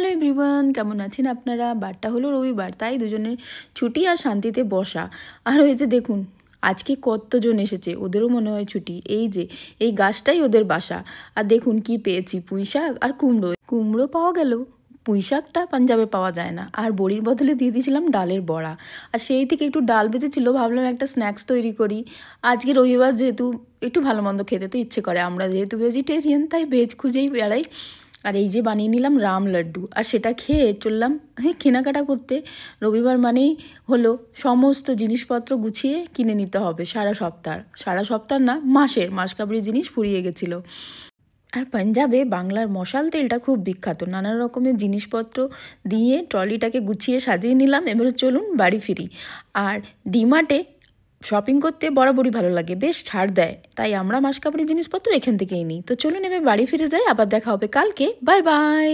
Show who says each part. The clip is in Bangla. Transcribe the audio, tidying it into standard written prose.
Speaker 1: হ্যালো এভরিওয়ান, কেমন আছেন আপনারা? বারটা হলো রবিবার, তাই দুজনের ছুটি আর শান্তিতে বসা। আর হয়েছে দেখুন, আজকে কতজন এসেছে, ওদেরও মনে হয় ছুটি। এই যে এই গাছটাই ওদের বাসা। আর দেখুন কি পেয়েছি, পুঁই শাক আর কুমড়ো। কুমড়ো পাওয়া গেল, পুঁই শাকটা পাঞ্জাবে পাওয়া যায় না। আর বড়ির বদলে দিয়ে দিয়েছিলাম ডালের বড়া। আর সেই থেকে একটু ডাল বেঁচেছিল, ভাবলাম একটা স্ন্যাক্স তৈরি করি। আজকে রবিবার যেহেতু একটু ভালো মন্দ খেতে তো ইচ্ছে করে, আমরা যেহেতু ভেজিটেরিয়ান তাই ভেজ খুঁজেই বেড়াই। আর এই যে বানিয়ে নিলাম রাম লাড্ডু, আর সেটা খেয়ে চললাম কেনাকাটা করতে। রবিবার মানেই হলো সমস্ত জিনিসপত্র গুছিয়ে কিনে নিতে হবে সারা সপ্তাহ না, মাসকাবারি জিনিস ফুরিয়ে গেছিলো। আর পাঞ্জাবে বাংলার মশাল তেলটা খুব বিখ্যাত। নানা রকমের জিনিসপত্র দিয়ে ট্রলিটাকে গুছিয়ে সাজিয়ে নিলাম। এবারে চলুন বাড়ি ফিরি। আর ডিমার্টে শপিং করতে বরাবরই ভালো লাগে, বেশ ছাড় দেয়, তাই আমরা মাসকাবারি জিনিসপত্র এখান থেকেই নিই। তো চলুন এবার বাড়ি ফিরে যাই, আবার দেখা হবে কালকে। Bye bye.